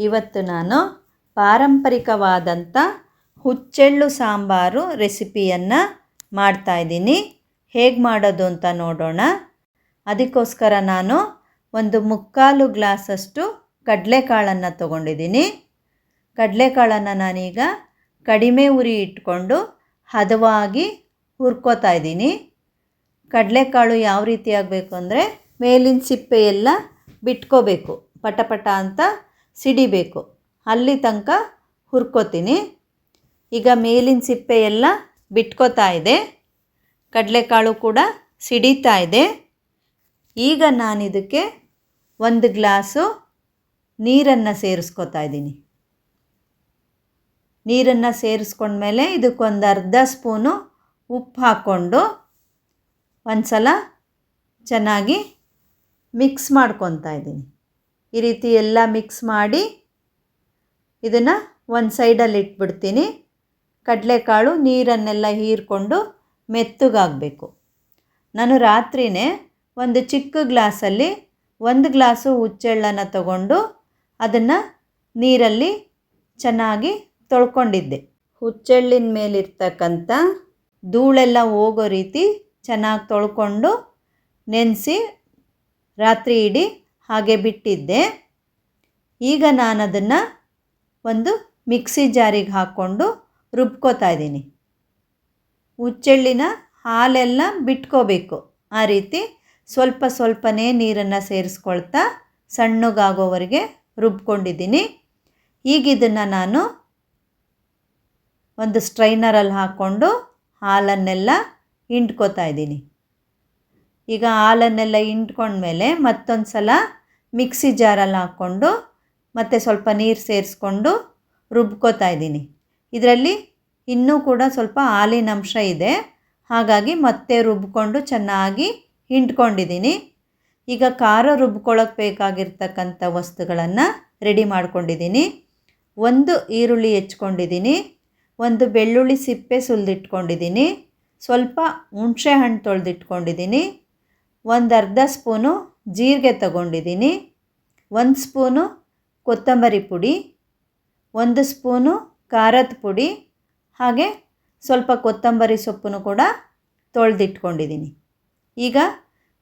ಇವತ್ತು ನಾನು ಪಾರಂಪರಿಕವಾದಂಥ ಹುಚ್ಚೆಳ್ಳು ಸಾಂಬಾರು ರೆಸಿಪಿಯನ್ನು ಮಾಡ್ತಾಯಿದ್ದೀನಿ. ಹೇಗೆ ಮಾಡೋದು ಅಂತ ನೋಡೋಣ. ಅದಕ್ಕೋಸ್ಕರ ನಾನು ಒಂದು 3/4 ಗ್ಲಾಸಷ್ಟು ಕಡಲೆಕಾಳನ್ನು ತೊಗೊಂಡಿದ್ದೀನಿ. ಕಡಲೆಕಾಳನ್ನು ನಾನೀಗ ಕಡಿಮೆ ಉರಿ ಇಟ್ಕೊಂಡು ಹದವಾಗಿ ಹುರ್ಕೋತಾ ಇದ್ದೀನಿ. ಕಡಲೆಕಾಳು ಯಾವ ರೀತಿ ಆಗಬೇಕು ಅಂದರೆ ಮೇಲಿನ ಸಿಪ್ಪೆ ಎಲ್ಲ ಬಿಟ್ಕೋಬೇಕು, ಪಟಪಟ ಅಂತ ಸಿಡಿಬೇಕು, ಅಲ್ಲಿ ತನಕ ಹುರ್ಕೋತೀನಿ. ಈಗ ಮೇಲಿನ ಸಿಪ್ಪೆ ಎಲ್ಲ ಬಿಟ್ಕೋತಾ ಇದೆ, ಕಡಲೆಕಾಳು ಕೂಡ ಸಿಡಿತಾ ಇದೆ. ಈಗ ನಾನು ಇದಕ್ಕೆ 1 ಗ್ಲಾಸು ನೀರನ್ನು ಸೇರಿಸ್ಕೋತಾ ಇದ್ದೀನಿ. ನೀರನ್ನು ಸೇರಿಸ್ಕೊಂಡ್ಮೇಲೆ ಇದಕ್ಕೊಂದು ಅರ್ಧ ಸ್ಪೂನು ಉಪ್ಪು ಹಾಕ್ಕೊಂಡು ಒಂದು ಸಲ ಚೆನ್ನಾಗಿ ಮಿಕ್ಸ್ ಮಾಡ್ಕೊತಾ ಇದ್ದೀನಿ. ಈ ರೀತಿ ಎಲ್ಲ ಮಿಕ್ಸ್ ಮಾಡಿ ಇದನ್ನು ಒಂದು ಸೈಡಲ್ಲಿ ಇಟ್ಬಿಡ್ತೀನಿ. ಕಡಲೆಕಾಳು ನೀರನ್ನೆಲ್ಲ ಹೀರ್ಕೊಂಡು ಮೆತ್ತಗಾಗಬೇಕು. ನಾನು ರಾತ್ರಿಯೇ ಒಂದು ಚಿಕ್ಕ ಗ್ಲಾಸಲ್ಲಿ 1 ಗ್ಲಾಸು ಹುಚ್ಚೆಳ್ಳನ್ನು ತಗೊಂಡು ಅದನ್ನು ನೀರಲ್ಲಿ ಚೆನ್ನಾಗಿ ತೊಳ್ಕೊಂಡಿದ್ದೆ. ಹುಚ್ಚೆಳ್ಳಿನ ಮೇಲಿರ್ತಕ್ಕಂಥ ಧೂಳೆಲ್ಲ ಹೋಗೋ ರೀತಿ ಚೆನ್ನಾಗಿ ತೊಳ್ಕೊಂಡು ನೆನೆಸಿ ರಾತ್ರಿ ಇಡೀ ಹಾಗೆ ಬಿಟ್ಟಿದ್ದೆ. ಈಗ ನಾನು ಅದನ್ನು ಒಂದು ಮಿಕ್ಸಿ ಜಾರಿಗೆ ಹಾಕ್ಕೊಂಡು ರುಬ್ಕೋತಾ ಇದ್ದೀನಿ. ಹುಚ್ಚೆಳ್ಳಿನ ಹಾಲೆಲ್ಲ ಬಿಟ್ಕೋಬೇಕು. ಆ ರೀತಿ ಸ್ವಲ್ಪ ಸ್ವಲ್ಪನೇ ನೀರನ್ನು ಸೇರಿಸ್ಕೊಳ್ತಾ ಸಣ್ಣಗಾಗೋವರೆಗೆ ರುಬ್ಕೊಂಡಿದ್ದೀನಿ. ಈಗ ಇದನ್ನು ನಾನು ಒಂದು ಸ್ಟ್ರೈನರಲ್ಲಿ ಹಾಕ್ಕೊಂಡು ಹಾಲನ್ನೆಲ್ಲ ಹಿಂಡ್ಕೋತಾ ಇದ್ದೀನಿ. ಈಗ ಹಾಲನ್ನೆಲ್ಲ ಹಿಂಡ್ಕೊಂಡ್ಮೇಲೆ ಮತ್ತೊಂದು ಸಲ ಮಿಕ್ಸಿ ಜಾರಲ್ಲಿ ಹಾಕ್ಕೊಂಡು ಮತ್ತೆ ಸ್ವಲ್ಪ ನೀರು ಸೇರಿಸ್ಕೊಂಡು ರುಬ್ಕೋತಾ ಇದ್ದೀನಿ. ಇದರಲ್ಲಿ ಇನ್ನೂ ಕೂಡ ಸ್ವಲ್ಪ ಹಾಲಿನ ಅಂಶ ಇದೆ, ಹಾಗಾಗಿ ಮತ್ತೆ ರುಬ್ಕೊಂಡು ಚೆನ್ನಾಗಿ ಹಿಂಡ್ಕೊಂಡಿದ್ದೀನಿ. ಈಗ ಖಾರ ರುಬ್ಕೊಳ್ಳೋಕೆ ಬೇಕಾಗಿರ್ತಕ್ಕಂಥ ವಸ್ತುಗಳನ್ನು ರೆಡಿ ಮಾಡ್ಕೊಂಡಿದ್ದೀನಿ. 1 ಈರುಳ್ಳಿ ಹೆಚ್ಕೊಂಡಿದ್ದೀನಿ, 1 ಬೆಳ್ಳುಳ್ಳಿ ಸಿಪ್ಪೆ ಸುಲಿದಿಟ್ಕೊಂಡಿದ್ದೀನಿ, ಸ್ವಲ್ಪ ಹುಣಸೆ ಹಣ್ಣು ತೊಳೆದಿಟ್ಕೊಂಡಿದ್ದೀನಿ, 1 ಅರ್ಧ ಸ್ಪೂನು ಜೀರಿಗೆ ತಗೊಂಡಿದ್ದೀನಿ, 1 ಸ್ಪೂನು ಕೊತ್ತಂಬರಿ ಪುಡಿ, 1 ಸ್ಪೂನು ಖಾರದ ಪುಡಿ, ಹಾಗೆ ಸ್ವಲ್ಪ ಕೊತ್ತಂಬರಿ ಸೊಪ್ಪನ್ನು ಕೂಡ ತೊಳೆದಿಟ್ಕೊಂಡಿದ್ದೀನಿ. ಈಗ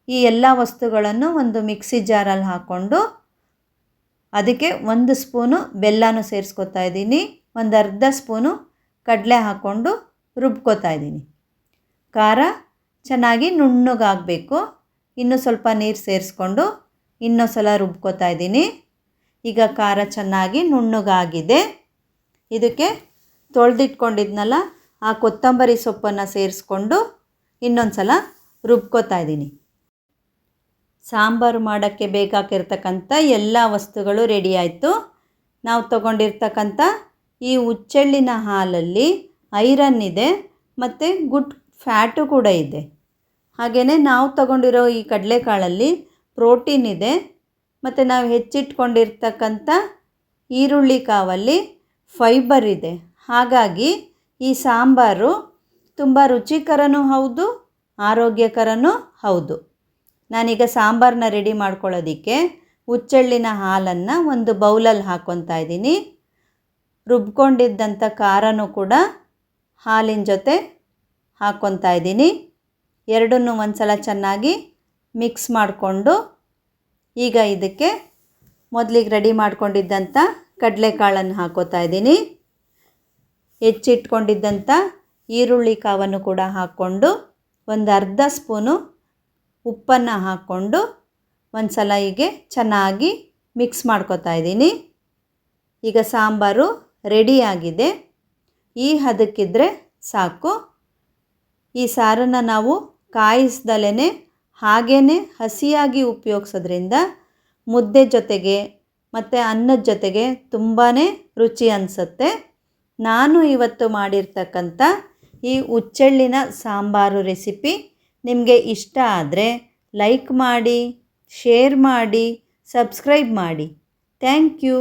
ಈ ಎಲ್ಲ ವಸ್ತುಗಳನ್ನು ಒಂದು ಮಿಕ್ಸಿ ಜಾರಲ್ಲಿ ಹಾಕ್ಕೊಂಡು ಅದಕ್ಕೆ 1 ಸ್ಪೂನು ಬೆಲ್ಲನೂ ಸೇರಿಸ್ಕೊತಾ ಇದ್ದೀನಿ, 1 ಅರ್ಧ ಸ್ಪೂನು ಕಡಲೆ ಹಾಕ್ಕೊಂಡು ರುಬ್ಕೋತಾ ಇದ್ದೀನಿ. ಖಾರ ಚೆನ್ನಾಗಿ ನುಣ್ಣಗಾಗಬೇಕು. ಇನ್ನೂ ಸ್ವಲ್ಪ ನೀರು ಸೇರಿಸ್ಕೊಂಡು ಇನ್ನೊಂದು ಸಲ ರುಬ್ಕೋತಾ ಇದ್ದೀನಿ. ಈಗ ಖಾರ ಚೆನ್ನಾಗಿ ನುಣ್ಣಗಾಗಿದೆ. ಇದಕ್ಕೆ ತೊಳೆದಿಟ್ಕೊಂಡಿದ್ನಲ್ಲ ಆ ಕೊತ್ತಂಬರಿ ಸೊಪ್ಪನ್ನು ಸೇರಿಸ್ಕೊಂಡು ಇನ್ನೊಂದು ಸಲ ರುಬ್ಕೋತಾ ಇದ್ದೀನಿ. ಸಾಂಬಾರು ಮಾಡೋಕ್ಕೆ ಬೇಕಾಗಿರ್ತಕ್ಕಂಥ ಎಲ್ಲ ವಸ್ತುಗಳು ರೆಡಿ ಆಯಿತು. ನಾವು ತಗೊಂಡಿರ್ತಕ್ಕಂಥ ಈ ಹುಚ್ಚೆಳ್ಳಿನ ಹಾಲಲ್ಲಿ ಐರನ್ ಇದೆ ಮತ್ತು ಗುಡ್ ಫ್ಯಾಟು ಕೂಡ ಇದೆ. ಹಾಗೆಯೇ ನಾವು ತಗೊಂಡಿರೋ ಈ ಕಡಲೆಕಾಳಲ್ಲಿ ಪ್ರೋಟೀನ್ ಇದೆ ಮತ್ತು ನಾವು ಹೆಚ್ಚಿಟ್ಕೊಂಡಿರ್ತಕ್ಕಂಥ ಈರುಳ್ಳಿ ಕಾವಲ್ಲಿ ಫೈಬರ್ ಇದೆ. ಹಾಗಾಗಿ ಈ ಸಾಂಬಾರು ತುಂಬ ರುಚಿಕರನೂ ಹೌದು, ಆರೋಗ್ಯಕರನೂ ಹೌದು. ನಾನೀಗ ಸಾಂಬಾರನ್ನ ರೆಡಿ ಮಾಡ್ಕೊಳ್ಳೋದಕ್ಕೆ ಹುಚ್ಚೆಳ್ಳಿನ ಹಾಲನ್ನು ಒಂದು ಬೌಲಲ್ಲಿ ಹಾಕ್ಕೊತಾ ಇದ್ದೀನಿ. ರುಬ್ಕೊಂಡಿದ್ದಂಥ ಖಾರನೂ ಕೂಡ ಹಾಲಿನ ಜೊತೆ ಹಾಕ್ಕೊತಾ ಇದ್ದೀನಿ. ಎರಡನ್ನೂ ಒಂದು ಸಲ ಚೆನ್ನಾಗಿ ಮಿಕ್ಸ್ ಮಾಡಿಕೊಂಡು ಈಗ ಇದಕ್ಕೆ ಮೊದಲಿಗೆ ರೆಡಿ ಮಾಡ್ಕೊಂಡಿದ್ದಂಥ ಕಡಲೆಕಾಳನ್ನು ಹಾಕ್ಕೋತಾ ಇದ್ದೀನಿ. ಹೆಚ್ಚಿಟ್ಕೊಂಡಿದ್ದಂಥ ಈರುಳ್ಳಿ ಕಾವನ್ನು ಕೂಡ ಹಾಕ್ಕೊಂಡು 1 ಅರ್ಧ ಸ್ಪೂನು ಉಪ್ಪನ್ನು ಹಾಕ್ಕೊಂಡು ಒಂದು ಸಲ ಹೀಗೆ ಚೆನ್ನಾಗಿ ಮಿಕ್ಸ್ ಮಾಡ್ಕೋತಾ ಇದ್ದೀನಿ. ಈಗ ಸಾಂಬಾರು ರೆಡಿಯಾಗಿದೆ. ಈ ಹದಕ್ಕಿದ್ರೆ ಸಾಕು. ಈ ಸಾರನ್ನು ನಾವು ಕಾಯಿಸ್ದಲೇ ಹಾಗೇ ಹಸಿಯಾಗಿ ಉಪಯೋಗಿಸೋದ್ರಿಂದ ಮುದ್ದೆ ಜೊತೆಗೆ ಮತ್ತು ಅನ್ನದ ಜೊತೆಗೆ ತುಂಬಾ ರುಚಿ ಅನಿಸುತ್ತೆ. ನಾನು ಇವತ್ತು ಮಾಡಿರ್ತಕ್ಕಂಥ ಈ ಹುಚ್ಚೆಳ್ಳಿನ ಸಾಂಬಾರು ರೆಸಿಪಿ ನಿಮಗೆ ಇಷ್ಟ ಆದರೆ ಲೈಕ್ ಮಾಡಿ, ಶೇರ್ ಮಾಡಿ, ಸಬ್ಸ್ಕ್ರೈಬ್ ಮಾಡಿ. Thank you.